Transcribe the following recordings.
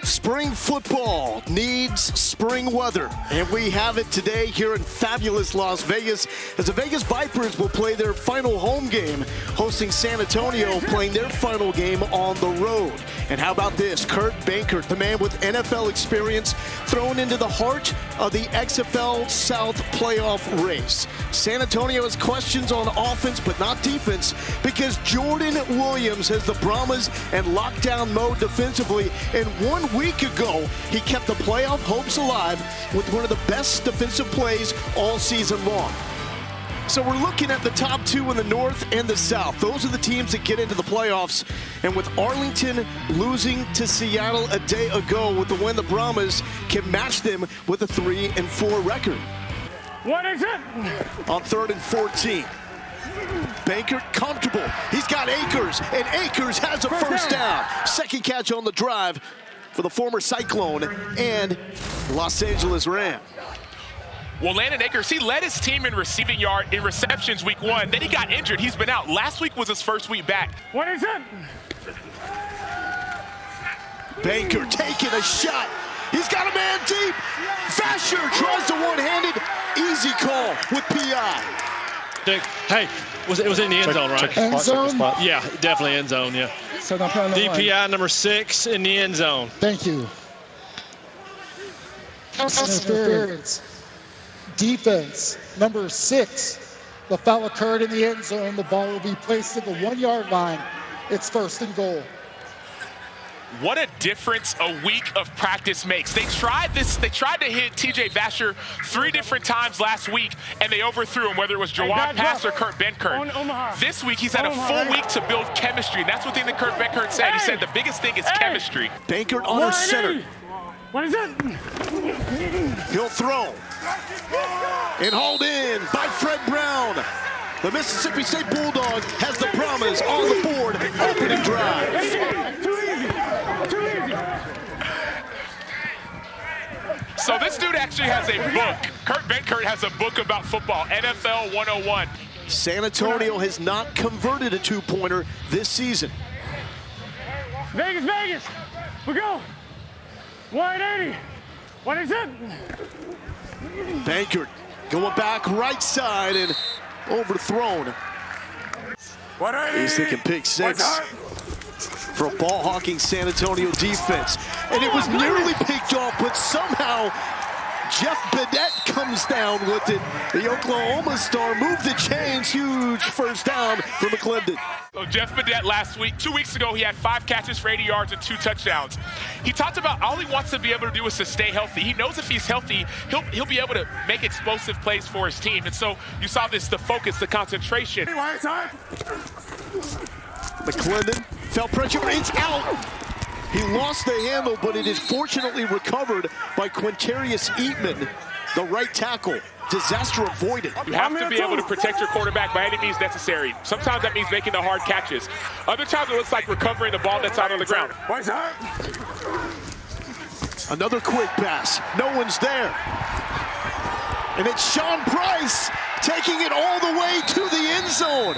Spring football needs spring weather, and we have it today here in fabulous Las Vegas as the Vegas Vipers will play their final home game, hosting San Antonio, playing their final game on the road. And how about this? Kurt Benkert, the man with NFL experience, thrown into the heart of the XFL South playoff race. San Antonio has questions on offense, but not defense, because Jordan Williams has the Brahmas in lockdown mode defensively, and 1 week ago, he kept the playoff hopes alive with one of the best defensive plays all season long. So we're looking at the top two in the North and the South. Those are the teams that get into the playoffs. And with Arlington losing to Seattle a day ago with the win, the Brahmas can match them with a 3-4 record. What is it? On 3rd and 14. Benkert comfortable. He's got Akers, and Akers has a first down. Second catch on the drive for the former Cyclone and Los Angeles Ram. Well, Landon Akers, he led his team in receiving yard in receptions week 1. Then he got injured. He's been out. Last week was his first week back. What is it? Benkert taking a shot. He's got a man deep. Vasher tries the one-handed. Easy call with PI. Hey, it was in the end zone, right? End zone? Yeah, definitely end zone, yeah. So don't put DPI number 6 in the end zone. Thank you. Interference. Defense, number 6. The foul occurred in the end zone. The ball will be placed at the 1-yard line. It's 1st and goal. What a difference a week of practice makes. They tried to hit TJ Vasher 3 different times last week, and they overthrew him, whether it was Jawan Pass or Kurt Benkert. This week, he's had a full week to build chemistry, and that's one thing that Kurt Benkert said. He said the biggest thing is chemistry. Benkert on his center. What is it? He'll throw. And hauled in by Fred Brown. The Mississippi State Bulldog has the Brahmas on the board, opening drive. So this dude actually has a book. Kurt Benkert has a book about football, NFL 101. San Antonio has not converted a two-pointer this season. Vegas, Vegas. We go. 180. What is it? Benkert going back right side and overthrown. He's thinking pick 6 for a ball-hawking San Antonio defense. And it was nearly picked off, but somehow Jeff Bedett comes down with it. The Oklahoma star moved the chains. Huge first down for McClendon. So Jeff Bedett 2 weeks ago, he had 5 catches for 80 yards and 2 touchdowns. He talked about all he wants to be able to do is to stay healthy. He knows if he's healthy, he'll be able to make explosive plays for his team. And so you saw this, the focus, the concentration. McClendon felt pressure, it's out. He lost the handle, but it is fortunately recovered by Quintarius Eatman, the right tackle. Disaster avoided. You have to be able to protect your quarterback by any means necessary. Sometimes that means making the hard catches. Other times it looks like recovering the ball that's out on the ground. Another quick pass. No one's there. And it's Sean Price taking it all the way to the end zone.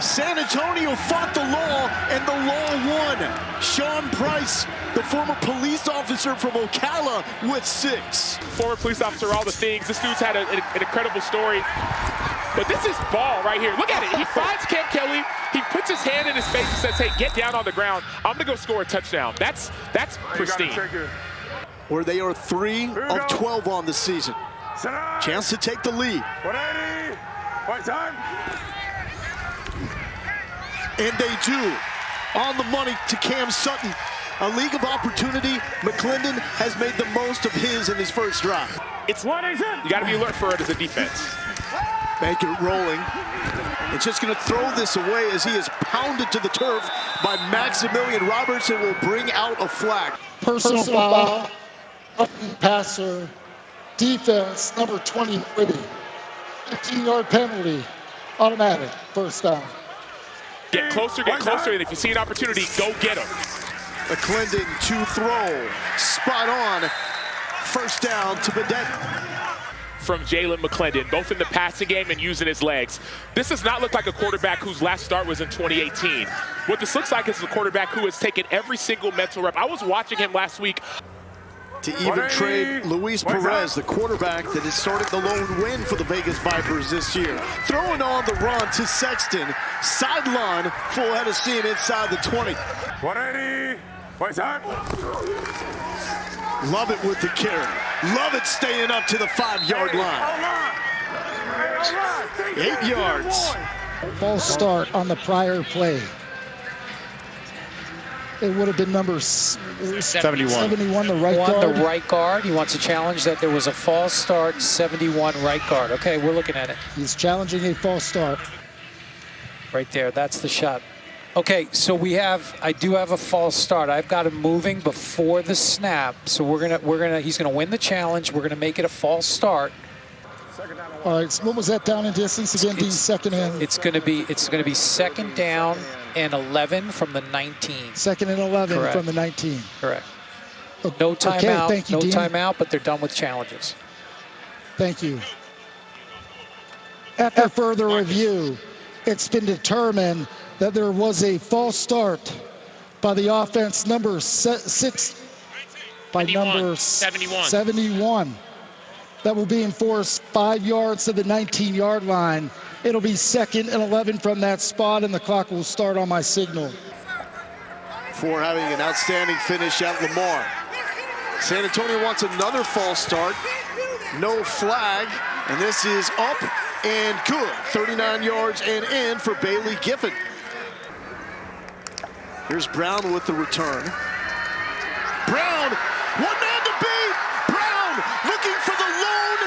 San Antonio fought the law, and the law won. Sean Price, the former police officer from Ocala, with 6. Former police officer, all the things. This dude's had an incredible story. But this is ball right here. Look at it. He finds Ken Kelly. He puts his hand in his face and says, hey, get down on the ground. I'm going to go score a touchdown. That's pristine. Where they are 3 of 12 on the season. Chance to take the lead. 180. What time? And they do. On the money to Cam Sutton. A league of opportunity. McClendon has made the most of his in his first drive. What is it? You got to be alert for it as a defense. Benkert rolling. It's just going to throw this away as he is pounded to the turf by Maximilian Robertson. Will bring out a flag. Personal foul. Passer. Defense, number 23. 15-yard penalty. Automatic. First down. Get closer, and if you see an opportunity, go get him. McClendon to throw. Spot on. First down to Bedett. from Jalen McClendon, both in the passing game and using his legs. This does not look like a quarterback whose last start was in 2018. What this looks like is a quarterback who has taken every single mental rep. I was watching him last week. To even trade Luis Perez, the quarterback that has started the lone win for the Vegas Vipers this year. Throwing on the run to Sexton, sideline, full head of steam inside the 20. 180. Wait time. Love it with the carry. Love it staying up to the 5-yard line. 8 yards. False start on the prior play. It would have been number 71, the right guard. The right guard. He wants to challenge that there was a false start, 71 right guard. Okay, we're looking at it. He's challenging a false start. Right there, that's the shot. Okay, so I do have a false start. I've got him moving before the snap. So he's gonna win the challenge. We're gonna make it a false start. All right, so what was that down in distance again? Being second and it's gonna be second down and 11 from the 19. Second and 11 Correct. from the 19. Correct. No timeout. Okay, thank you, no Dean. timeout, but they're done with challenges. Thank you. After further review, it's been determined that there was a false start by the offense number 71. That will be enforced 5 yards to the 19-yard line. It'll be second and 11 from that spot, and the clock will start on my signal. For having an outstanding finish at Lamar. San Antonio wants another false start. No flag, and this is up and good. 39 yards and in for Bailey Giffen. Here's Brown with the return. Brown, one man to beat. Brown looking for the lone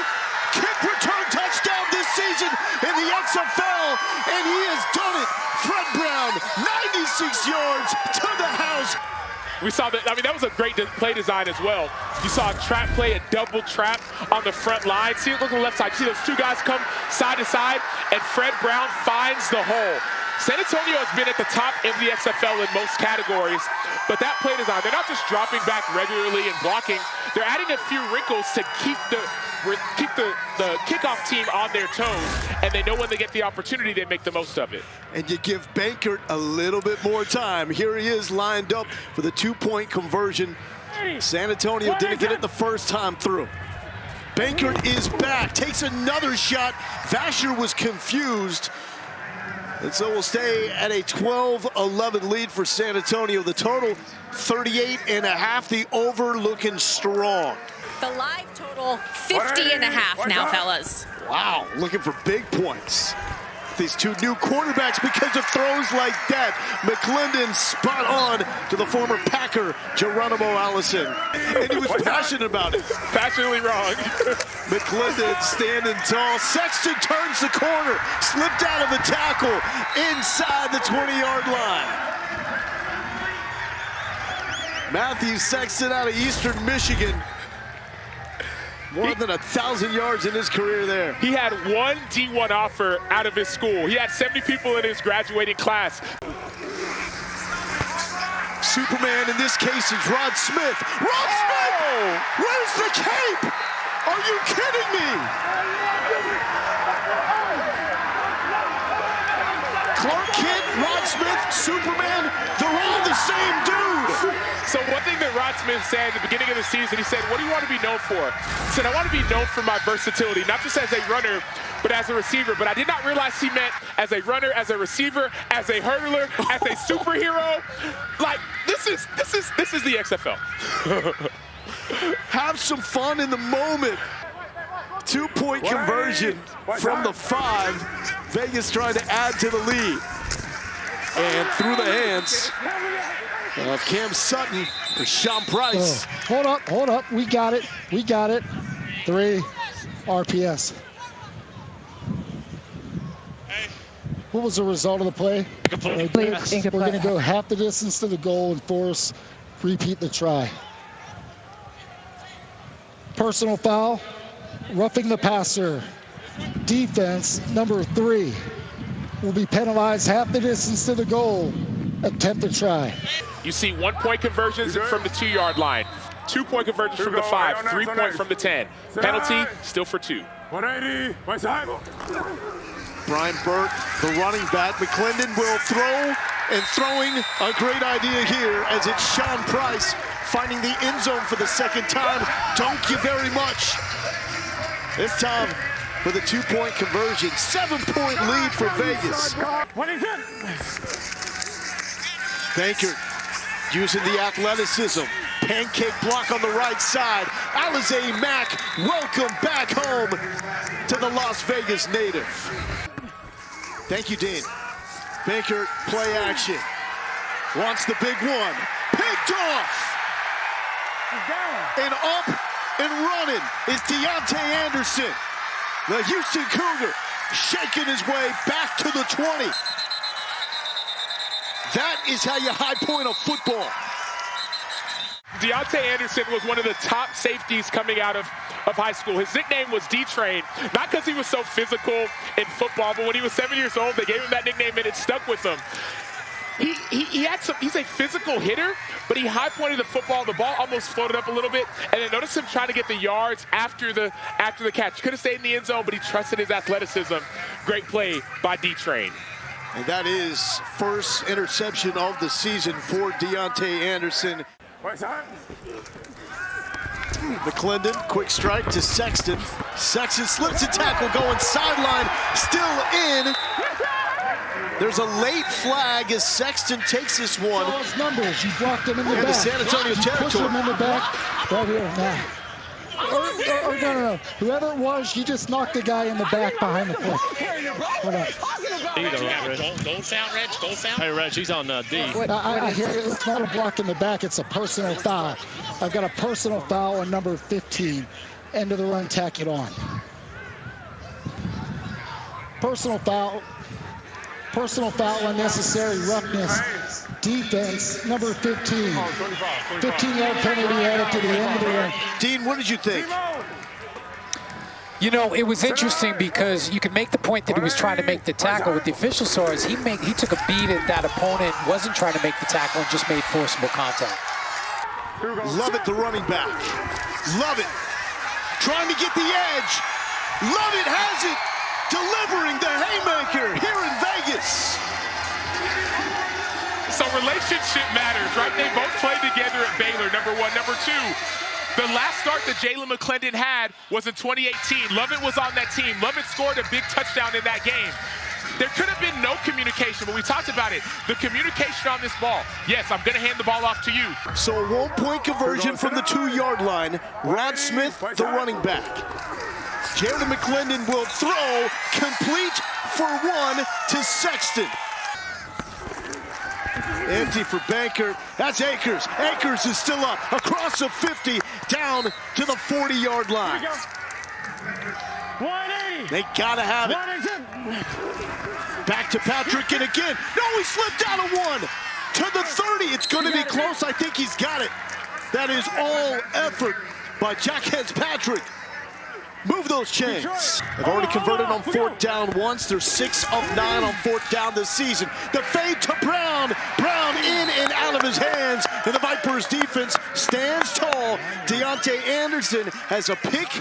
kick return touchdown this season in the XFL, and he has done it. Fred Brown, 96 yards to the house. We saw that. I mean, that was a great play design as well. You saw a trap play, a double trap on the front line. See, look on the left side. You see those two guys come side to side, and Fred Brown finds the hole. San Antonio has been at the top of the XFL in most categories, but that play design, they're not just dropping back regularly and blocking. They're adding a few wrinkles to keep the kickoff team on their toes, and they know when they get the opportunity, they make the most of it. And you give Bankert a little bit more time. Here he is lined up for the 2-point conversion. San Antonio didn't get it the first time through. Bankert is back, takes another shot. Vasher was confused. And so we'll stay at a 12-11 lead for San Antonio. The total, 38.5. The over looking strong. The live total, 50.5 now, fellas. Wow, looking for big points. These two new quarterbacks because of throws like that. McClendon spot on to the former Packer, Geronimo Allison. And he was passionate about it. Passionately wrong. McClendon standing tall. Sexton turns the corner. Slipped out of the tackle inside the 20-yard line. Matthew Sexton out of Eastern Michigan. More than 1,000 yards in his career there. He had one D1 offer out of his school. He had 70 people in his graduating class. Superman in this case is Rod Smith. Rod Smith! Where's the cape? Are you kidding me? Clark Kent, Rod Smith, Superman, they're all the same dude. So one thing that Rod Smith said at the beginning of the season, he said, what do you want to be known for? He said, I want to be known for my versatility, not just as a runner, but as a receiver. But I did not realize he meant as a runner, as a receiver, as a hurdler, as a superhero. Like, this is the XFL. Have some fun in the moment. 2-point conversion from the 5. Vegas trying to add to the lead. And through the hands of Cam Sutton or Sean Price. Oh, hold up. We got it. 3 RPS. What was the result of the play? We're going to go half the distance to the goal and force repeat the try. Personal foul, roughing the passer. Defense, number 3, will be penalized half the distance to the goal. Attempt to try. You see 1-point conversions from the 2-yard line. 2-point conversions from the 5, 3-point from the 10. Penalty, still for 2. 180, right side. Brian Burke, the running back. McClendon will throw, and throwing a great idea here as it's Sean Price finding the end zone for the second time. Thank you very much. This time for the 2-point conversion. 7-point lead for Vegas. Baker using the athleticism. Pancake block on the right side. Alize Mack, welcome back home to the Las Vegas native. Thank you, Dean. Baker, play action. Wants the big one. Picked off. And up and running is Deontay Anderson. The Houston Cougar shaking his way back to the 20. That is how you high point a football. Deontay Anderson was one of the top safeties coming out of high school. His nickname was D-Train, not because he was so physical in football, but when he was 7 years old, they gave him that nickname and it stuck with him. He's a physical hitter, but he high pointed the football. The ball almost floated up a little bit, and then notice him trying to get the yards after the catch. Could have stayed in the end zone, but he trusted his athleticism. Great play by D-Train. And that is first interception of the season for Deontay Anderson. McClendon, quick strike to Sexton. Sexton slips a tackle going sideline, still in. There's a late flag as Sexton takes this one. Those numbers, you blocked him in the back. The San Antonio territory. Push him in the back. Right here now. No. Whoever it was, you just knocked the guy in the back behind the play. Hold on. Goal sound, Reg. Goal sound. Hey, Reg, he's on D. I hear it. It's not a block in the back. It's a personal foul. I've got a personal foul on number 15. End of the run, tack it on. Personal foul. Personal foul, unnecessary roughness. Defense, number 15. 15-yard penalty added to the end of the run. Dean, what did you think? You know, it was interesting because you could make the point that he was trying to make the tackle. What the official saw is he took a beat at that opponent, wasn't trying to make the tackle, and just made forcible contact. Love it, the running back. Love it. Trying to get the edge. Love it, has it. Delivering the haymaker here in Vegas. So relationship matters, right? They both played together at Baylor, number 1. Number 2, the last start that Jalen McClendon had was in 2018. Lovett was on that team. Lovett scored a big touchdown in that game. There could have been no communication, but we talked about it. The communication on this ball. Yes, I'm going to hand the ball off to you. So a 1-point conversion from the 2-yard line. Rod Smith, the running back. Jalen McClendon will throw, complete for 1 to Sexton. Empty for Banker. That's Akers. Akers is still up. Across the 50, down to the 40-yard line. 180. They gotta have it. Back to Patrick, and again. No, he slipped out of 1. To the 30. It's going to be close. I think he's got it. That is all effort by Jackheads Patrick. Move those chains. They've already converted on 4th down once. They're 6 of 9 on 4th down this season. The fade to Brown. Brown in and out of his hands. And the Vipers defense stands tall. Deontay Anderson has a pick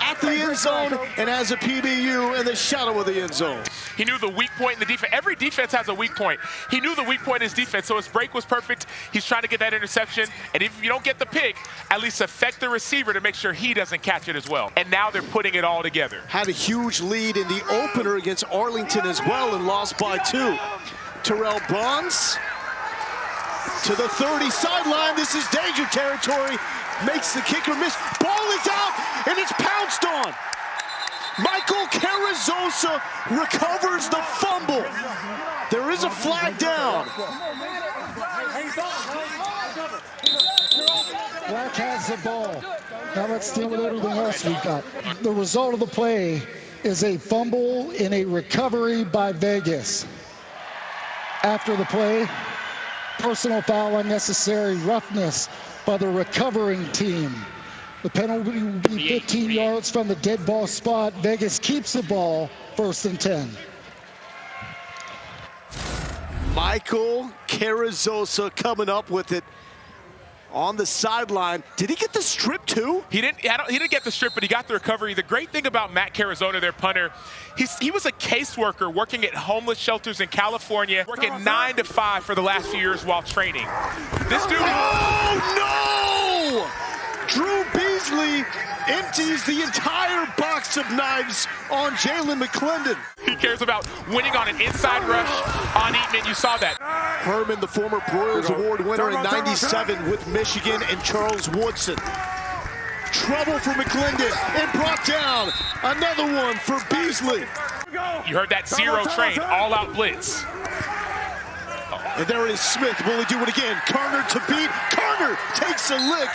at the end zone and has a PBU in the shadow of the end zone. He knew the weak point in the defense. Every defense has a weak point. He knew the weak point in his defense, so his break was perfect. He's trying to get that interception, and if you don't get the pick, at least affect the receiver to make sure he doesn't catch it as well. And now they're putting it all together. Had a huge lead in the opener against Arlington as well and lost by 2. Terrell Bonds to the 30 sideline. This is danger territory. Makes the kicker miss. Ball is out, and it's pounced on. Michael Carrizosa recovers the fumble. There is a flag down. Black has the ball. Now let's deal with everything else we've got. The result of the play is a fumble and a recovery by Vegas. After the play, personal foul, unnecessary roughness by the recovering team. The penalty will be 15 yards from the dead ball spot. Vegas keeps the ball, 1st and 10. Michael Carrizosa coming up with it on the sideline. Did he get the strip too? He didn't get the strip, but he got the recovery. The great thing about Matt Carazona, their punter, he was a caseworker working at homeless shelters in California, working 9 to 5 for the last few years while training. This dude. Oh no! Drew Beasley empties the entire box of knives on Jalen McClendon. He cares about winning on an inside rush on Eatman. You saw that. Herman, the former Broyles Award winner in '97 with Michigan, and Charles Woodson. Trouble for McClendon and brought down. Another one for Beasley. You heard that zero train, all-out blitz. And there it is, Smith. Will he do it again? Carter to beat. Carter takes a lick,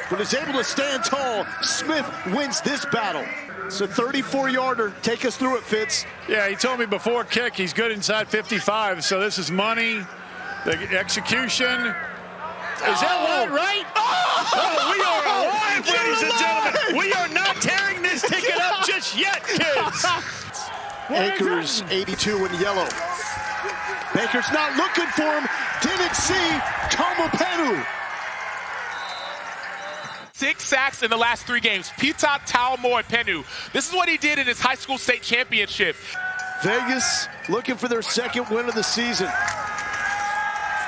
but is able to stand tall. Smith wins this battle. It's a 34-yarder. Take us through it, Fitz. Yeah, he told me before kick he's good inside 55, so this is money. The execution. Is that one right? Oh, we are alive, ladies and gentlemen. We are not tearing this ticket up just yet, kids. Akers, 82 in yellow. Baker's not looking for him. Didn't see Tomopenu. 6 sacks in the last 3 games. Pita Talmo and Penu. This is what he did in his high school state championship. Vegas looking for their second win of the season.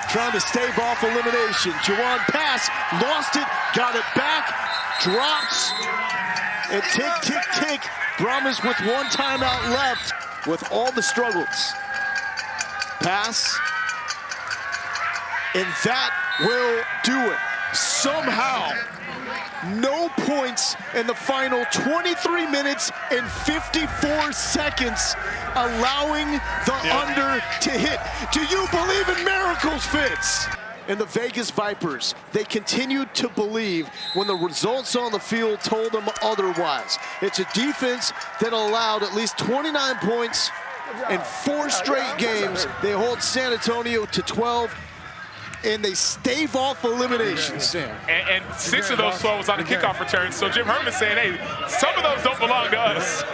Trying to stave off elimination. Juwan pass, lost it, got it back, drops, and tick, tick, tick. Brahmas with 1 timeout left with all the struggles. Pass, and that will do it. Somehow, no points in the final 23 minutes and 54 seconds, allowing the under to hit. Do you believe in miracles, Fitz? And the Vegas Vipers, they continued to believe when the results on the field told them otherwise. It's a defense that allowed at least 29 points in 4 straight games. They hold San Antonio to 12. And they stave off eliminations. And 6 of those 12 was on the kickoff return. So Jim Herman's saying, hey, some of those don't belong to us.